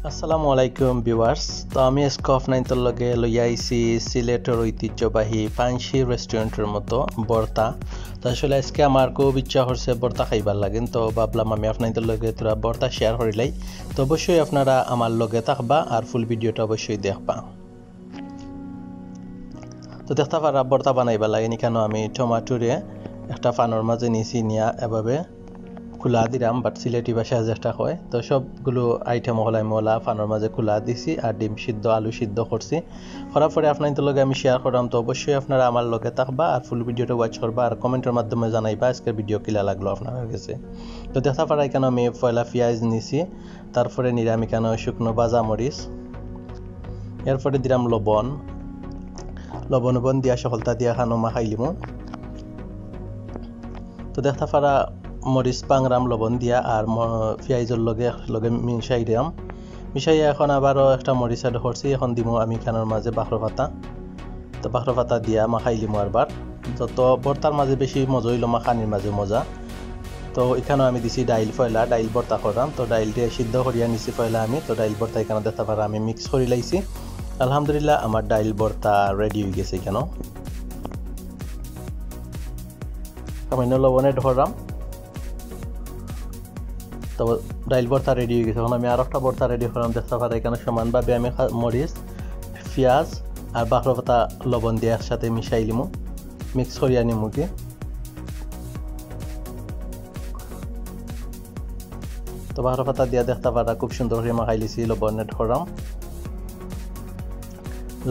আসসালামু আলাইকুম ভিউয়ার্স। তো আমি স্কফ নাইনতর লগে লইয়া আইছি সিলেটের ঐতিহ্যবাহী পানশি রেস্টুরেন্টের মতো বর্তা। তো আসলে আজকে আমার খুব ইচ্ছা করছে বর্তা খাইবার লাগেন, তো ভাবলাম আমি আপনাদের লগে তোরা বর্তা শেয়ার করিলাই। তো অবশ্যই আপনারা আমার লগে থাকবা আর ফুল ভিডিওটা অবশ্যই দেখবা। তো দেখতে পারা বর্তা বানাইবার লাগেন। এখানে আমি টমাটোরে একটা ফানোর মাঝে নিয়েছি, নিয়া এভাবে খোলা দিলাম, বাট সিলেটি ভাষায় যেটা হয়। তো সবগুলো আইটেম হলাই মলা ফানোর মাঝে খোলা দিছি আর ডিম সিদ্ধ আলু সিদ্ধ করছি। করার পরে আপনাদের লগে আমি শেয়ার করলাম। তো অবশ্যই আপনারা আমার লগে থাকবা আর ফুল ভিডিওটা ওয়াচ করবা আর কমেন্টের মাধ্যমে জানাইবা আজকের ভিডিও কিলা লাগলো আপনার কাছে। তো দেখা পারা এখানে আমি পয়লা পেঁয়াজ নিছি, তারপরে নিলাম এখানে শুকনো ভাজা মরিচ, এরপরে দিলাম লবণ দিয়া সকলতা দিয়া খানো মাখাইলিমু। তো দেখা পারা মরিচ পাংরাম লবণ দিয়া আর পেঁয়াজের লগে মিশাইয়া এখন আবারও একটা মরিচ অ্যাড করছি। এখন দিমু আমি খানোর মাঝে বাখর পাতা। তো বাখর পাতা দিয়া মাখাইলিমু আরবার। যত বর্তার মাঝে বেশি মজা হইল মাখানির মাঝে মজা। তো এখানেও আমি দিছি ডাইল ফয়লা, ডাইল ভর্তা করলাম। তো ডাইল দিয়ে সিদ্ধ করিয়া নিছি ফয়লা আমি। তো ডাইল ভর্তা এখানে দেখতে পারা আমি মিক্স করে লাইছি। আলহামদুলিল্লাহ আমার ডাইল ভর্তা রেডি হয়ে গেছে। এখানেও সামান্য লবণে ধরলাম। তো ডাইল ভর্তা রেডি হয়ে গেছে। এখন আমি আর একটা ভর্তা রেডি করলাম। দেখতে পারা এখানে সমানভাবে আমি মরিচ পেঁয়াজ আর বাখর পাতা লবণ দিয়ে একসাথে মিশাই লিমু, মিক্স করিয়া নিমু কি। তো বাখর পাতা দিয়া দেখতে পারা খুব সুন্দর করে মাখাই লিছি। লবণ এড করলাম,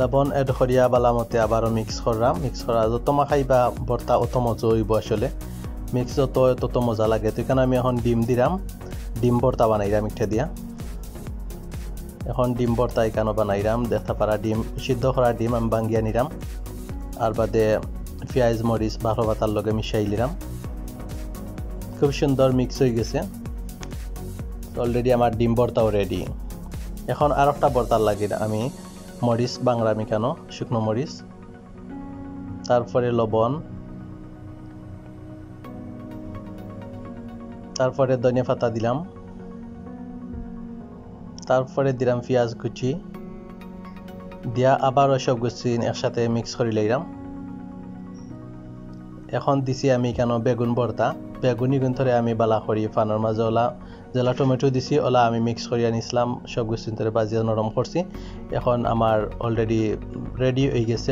লবণ এড করিয়া বালা মতে আবারও মিক্স করলাম। মিক্স করা যত মাখাইবা ভর্তা অত মজা হইব। আসলে মিক্স যত তত মজা লাগে। তো এখানে আমি এখন ডিম দিলাম, ডিম ভর্তা বানাইলাম একটা দিয়া। এখন ডিম ভর্তা এখানে বানাইলাম। দেখতে পারা ডিম সিদ্ধ করা ডিম আমি ভাঙ্গিয়া নিলাম আর বাদে পেঁয়াজ মরিচ বাখর পাতার লগে মিশাই নিলাম। খুব সুন্দর মিক্স হয়ে গেছে। অলরেডি আমার ডিম ভর্তাও রেডি। এখন আর একটা ভর্তার লাগে আমি মরিচ বাংলামি কেন শুকনো মরিচ, তারপরে লবণ, তারপরে ধনিয়া পাতা দিলাম, তারপরে দিলাম পেঁয়াজ কুচি দিয়া আবারও সব গুছি একসাথে মিক্স করে লইলাম। এখন দিছি আমি কেন বেগুন ভর্তা। বেগুনি ধরে আমি বালা করি ফানোর মাঝে ওলা জেলা টমেটো দিছি, ওলা আমি মিক্স করিয়া নিছিলাম, সব গুছি ধরে বাজিয়া নরম করছি। এখন আমার অলরেডি রেডি হয়ে গেছে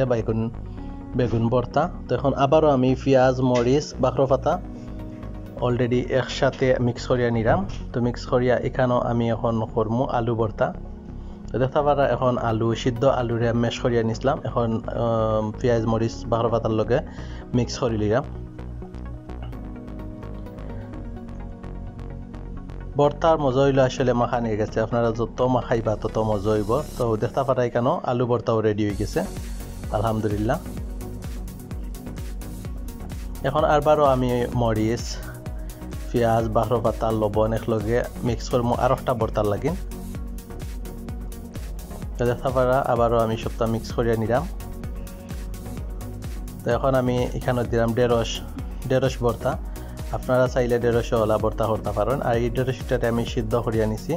বেগুন ভর্তা। তো এখন আবারও আমি পেঁয়াজ মরিচ বাখর পাতা অলরেডি একসাথে মিক্স করিয়া নিলাম। তো মিক্স করিয়া এখানেও আমি এখন করমু আলু ভর্তা। তো দেখা পারা এখন আলু সিদ্ধ আলুরে মেশ করিয়া নিছিলাম। এখন পেঁয়াজ মরিচ বাখর পাতার লগে মিক্স করে নিলাম। ভর্তার মজা হইলো আসলে মাখানি গেছে। আপনারা যত মাখাইবা তত মজা হইব। তো দেখতে পারা এখানেও আলু ভর্তাও রেডি হয়ে গেছে আলহামদুলিল্লাহ। এখন আরবারও আমি মরিচ পেঁয়াজ বাখর পাতা লবণ একলগে মিক্স করবো আর একটা ভর্তার লাগিন। দেখা পারা আবারও আমি সবটা মিক্স করিয়া নিলাম। তো এখন আমি এখানে দিলাম ঢেঁড়স ভর্তা। আপনারা চাইলে ঢেঁড়স ওলা ভর্তা করতে পারেন। আর এই ঢেঁড়সটাতে আমি সিদ্ধ করিয়া নিছি।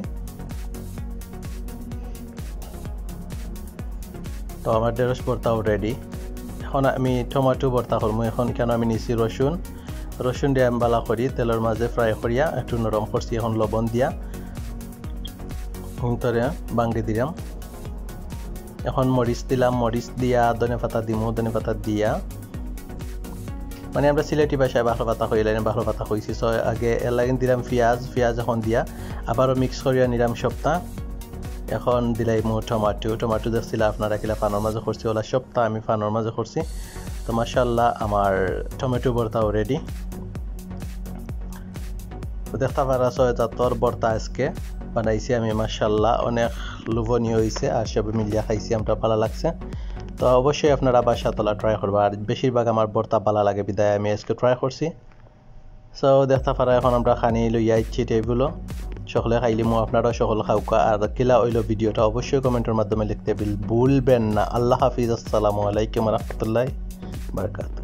তো আমার ঢেঁড়স ভর্তাও রেডি। এখন আমি টমেটো ভর্তা করবো। এখন কেন আমি নিছি রসুন দিয়ে আমি বালা করি তেলের মাঝে ফ্রাই করিয়া একটু নরম করছি। এখন লবণ দিয়া ভিতরে বাঙ্গি দিলাম। এখন মরিচ দিলাম, মরিচ দিয়া ধনিয়া পাতা দিমু, ধনিয়া পাতা দিয়া মানে আমরা সিলেটি ভাষায় বাখর পাতা হইলেন বাখর পাতা হয়েছি। সো আগে এলাইন দিলাম পেঁয়াজ এখন দিয়া আবারও মিক্স করিয়া নিলাম সবটা। এখন দিলাই টমাটো দেখছিল আপনারা কিলা ফানোর মাঝে করছি, ওলা সবটা আমি ফানোর মাঝে করছি। তো মাশাআল্লাহ আমার টমেটো ভর্তাও রেডি। দেখতে পারা সয়জাতর ভর্তা আজকে বানাইছি আমি। মাশাআল্লাহ অনেক লোভনীয় হয়েছে আর সব মিলিয়া খাইছি, আমরা ভালো লাগছে। তো অবশ্যই আপনারা বাসা তোলা ট্রাই করবা। আর বেশিরভাগ আমার ভর্তা ভালো লাগে বিদায় আমি আজকে ট্রাই করছি। সো দেখতে পারা এখন আমরা খানি লইয়া ইচ্ছি টেবিলও সকলে খাইলিমু। আপনারা সকল খাওকা। আর কিলা হইলো ভিডিওটা অবশ্যই কমেন্টের মাধ্যমে লিখতে ভুলবেন না। আল্লাহ হাফিজ। আসসালামু আলাইকুম রহমতুল্লাহি বারাকাতুহু।